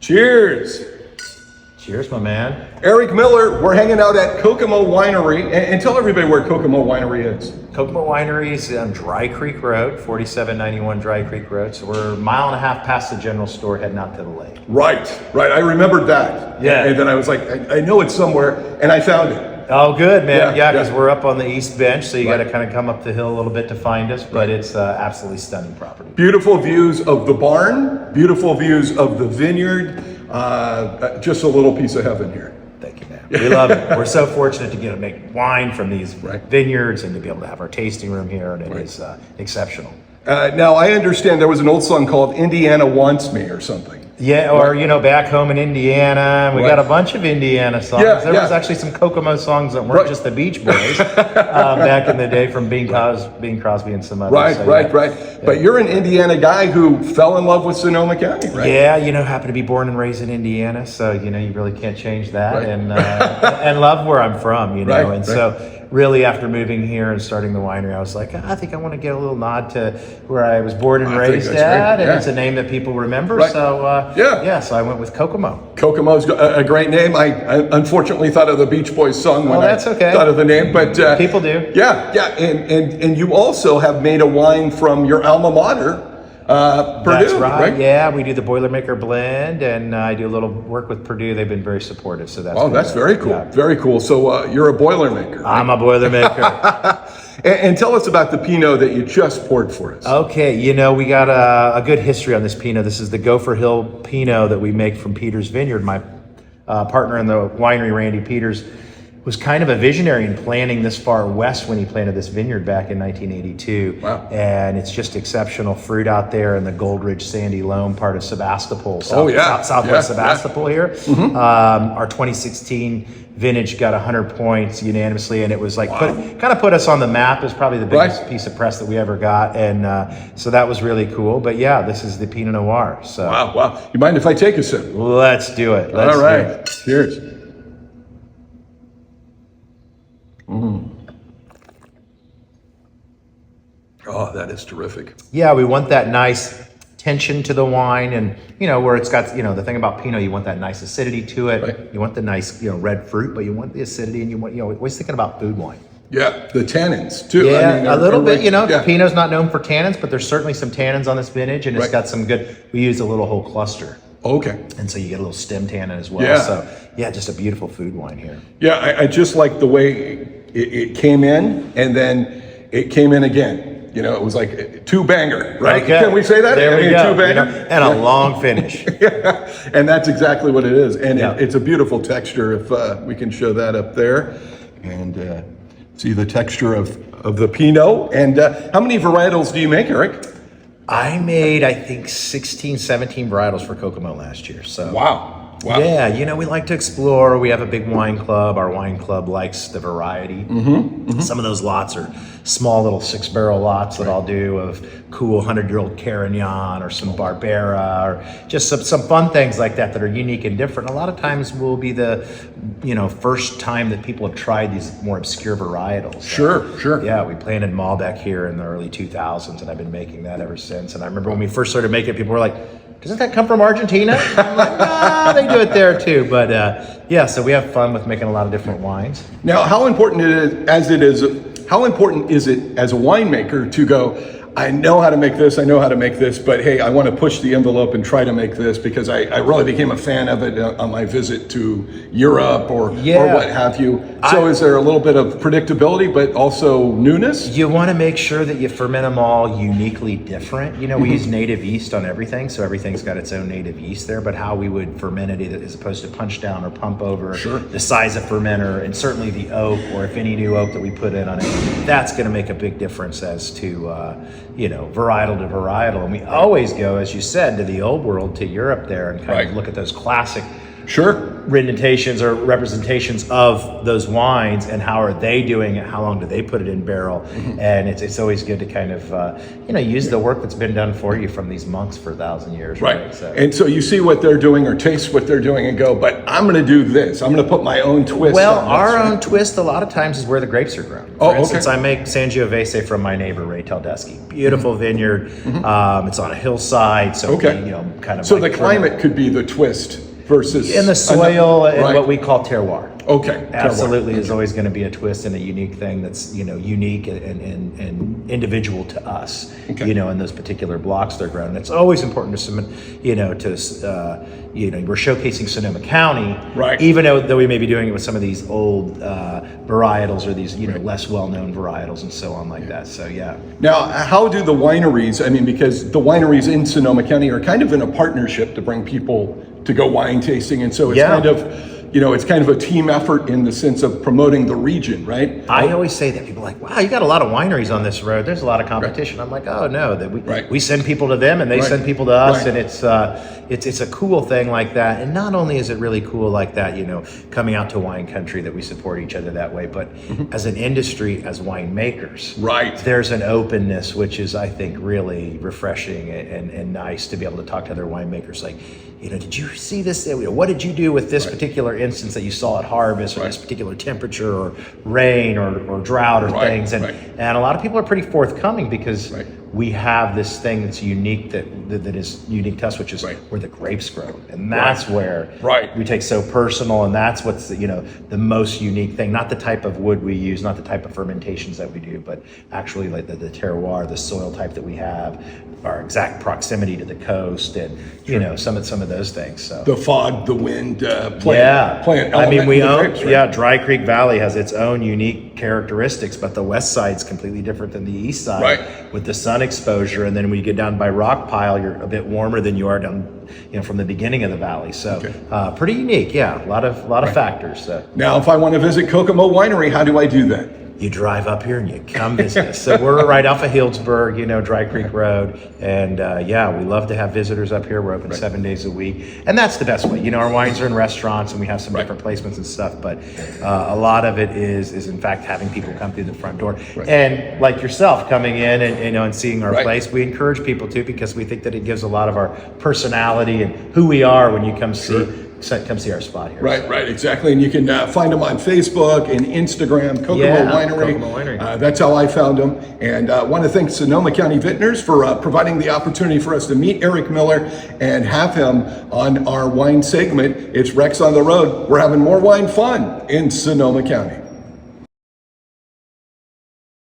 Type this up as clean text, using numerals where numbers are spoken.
Cheers. Cheers, my man. Erik Miller, we're hanging out at Kokomo Winery. And tell everybody where Kokomo Winery is. Kokomo Winery is on Dry Creek Road, 4791 Dry Creek Road. So we're a mile and a half past the general store heading out to the lake. Right. I remembered that. Yeah. And then I was like, I know it's somewhere, and I found it. Oh, good, man. Yeah, because yeah. we're up on the east bench, so you Right. got to kind of come up the hill a little bit to find us, but it's absolutely stunning property. Beautiful views of the barn, beautiful views of the vineyard. Just a little piece of heaven here. Thank you, man. We love it. We're so fortunate to get to make wine from these Right. vineyards and to be able to have our tasting room here, and it is exceptional. Now, I understand there was an old song called Indiana Wants Me or something. Yeah, or back home in Indiana, we got a bunch of Indiana songs. Yeah, there was actually some Kokomo songs that weren't just the Beach Boys back in the day from Bing Crosby and some others. Right. Yeah. But you're an Indiana guy who fell in love with Sonoma County, right? Yeah, happened to be born and raised in Indiana, so you really can't change that, Right. and love where I'm from, Right. So really after moving here and starting the winery, I was like, I think I want to get a little nod to where I was born and raised that's at, great. and Yeah. it's a name that people remember. Right. So Yeah. so I went with Kokomo. Kokomo's a great name. I unfortunately thought of the Beach Boys song when that's okay. I thought of the name, but People do. Yeah, and you also have made a wine from your alma mater, Purdue. That's right. Yeah, we do the Boilermaker blend, and I do a little work with Purdue. They've been very supportive, so that's. Oh, that's very cool. Yeah. Very cool. So you're a Boilermaker. Right? I'm a Boilermaker. And tell us about the Pinot that you just poured for us. Okay, we got a good history on this Pinot. This is the Gopher Hill Pinot that we make from Peters Vineyard. My partner in the winery, Randy Peters, was kind of a visionary in planting this far west when he planted this vineyard back in 1982. Wow. And it's just exceptional fruit out there in the Gold Ridge Sandy Loam part of Sebastopol, southwest Sebastopol here. Mm-hmm. Our 2016 vintage got 100 points unanimously, and it was like kind of put us on the map. Is probably the biggest piece of press that we ever got, and so that was really cool. But yeah, this is the Pinot Noir. So Wow. You mind if I take a sip? let's do it. All right. Cheers. Oh, that is terrific. Yeah, we want that nice tension to the wine, and where it's got the thing about Pinot, you want that nice acidity to it. Right. You want the nice red fruit, but you want the acidity, and you want always thinking about food wine. Yeah, the tannins too. Yeah, a little bit. Yeah. Pinot's not known for tannins, but there's certainly some tannins on this vintage, and it's got some good. We use a little whole cluster. Okay. And so you get a little stem tannin as well. Yeah. So yeah, just a beautiful food wine here. Yeah, I just like the way it came in, and then it came in again. It was like two banger, right? Okay. Can we say that? There we go. Two banger, and a long finish. Yeah, and that's exactly what it is. And Yeah. it's a beautiful texture. If we can show that up there, and see the texture of the Pinot. And how many varietals do you make, Erik? I made, I think, 16, 17 varietals for Kokomo last year. So Wow. yeah, we like to explore. We have a big wine club. Our wine club likes the variety. Some of those lots are small little 6-barrel lots that I'll do of cool 100-year-old Carignan or some Barbera or just some fun things like that are unique and different. A lot of times will be the first time that people have tried these more obscure varietals. Sure. Yeah, we planted Malbec here in the early 2000s, and I've been making that ever since. And I remember when we first started making it, people were like, doesn't that come from Argentina? I'm like, nah, they do it there too. But so we have fun with making a lot of different wines. Now, how important is it as a winemaker to go, I know how to make this, but hey, I want to push the envelope and try to make this because I really became a fan of it on my visit to Europe or what have you. So is there a little bit of predictability, but also newness? You want to make sure that you ferment them all uniquely different. We use native yeast on everything, so everything's got its own native yeast there, but how we would ferment it as opposed to punch down or pump over, the size of fermenter, and certainly the oak, or if any new oak that we put in on it, that's going to make a big difference as to varietal to varietal. And we always go, as you said, to the old world, to Europe there, and kind of look at those classic Sure. Indentations or representations of those wines, and how are they doing it, how long do they put it in barrel. And it's always good to kind of use the work that's been done for you from these monks for 1,000 years, right? And so you see what they're doing or taste what they're doing and go, but I'm going to do this, I'm going to put my own twist well on this, our right? own twist a lot of times is where the grapes are grown. For instance, I make Sangiovese from my neighbor Ray Teldeschi. Beautiful vineyard. It's on a hillside, so kind of so the climate could be the twist versus in the soil and right. what we call terroir. Okay. Absolutely is always going to be a twist and a unique thing that's unique and individual to us. In those particular blocks they're grown. It's always important to we're showcasing Sonoma County, right? Even though we may be doing it with some of these old varietals or these less well-known varietals and so on like that. So yeah. Now, how do the wineries? I mean, because the wineries in Sonoma County are kind of in a partnership to bring people to go wine tasting, and so it's kind of. It's kind of a team effort in the sense of promoting the region, right? I always say that people are like, wow, you got a lot of wineries on this road. There's a lot of competition. I'm like, oh no, that we send people to them and they send people to us, and it's a cool thing like that. And not only is it really cool like that, coming out to wine country that we support each other that way, but as an industry, as winemakers, there's an openness which is, I think, really refreshing and nice to be able to talk to other winemakers. Like, did you see this? What did you do with this particular instance that you saw at harvest, or this particular temperature or rain or drought or things? And a lot of people are pretty forthcoming because we have this thing that's unique that is unique to us, which is where the grapes grow, and that's where we take so personal, and that's what's the most unique thing. Not the type of wood we use, not the type of fermentations that we do, but actually like the terroir, the soil type that we have, our exact proximity to the coast, and some of those things. So the fog, the wind, plant. I mean, we own grapes, Dry Creek Valley has its own unique characteristics, but the west side's completely different than the east side with the sun exposure. And then when you get down by Rock Pile, you're a bit warmer than you are down from the beginning of the valley. So pretty unique. A lot of factors. So now, if I want to visit Kokomo Winery, how do I do that? You drive up here and you come visit us. So we're right off of Healdsburg, Dry Creek Road. And we love to have visitors up here. We're open 7 days a week. And that's the best way. Our wines are in restaurants and we have some different placements and stuff. But a lot of it is in fact having people come through the front door. And like yourself coming in and seeing our place, we encourage people to, because we think that it gives a lot of our personality and who we are when you come see our spot here. Right, exactly. And you can find them on Facebook and Instagram, Kokomo Winery. That's how I found them. And I want to thank Sonoma County Vintners for providing the opportunity for us to meet Erik Miller and have him on our wine segment. It's Rex on the Road. We're having more wine fun in Sonoma County.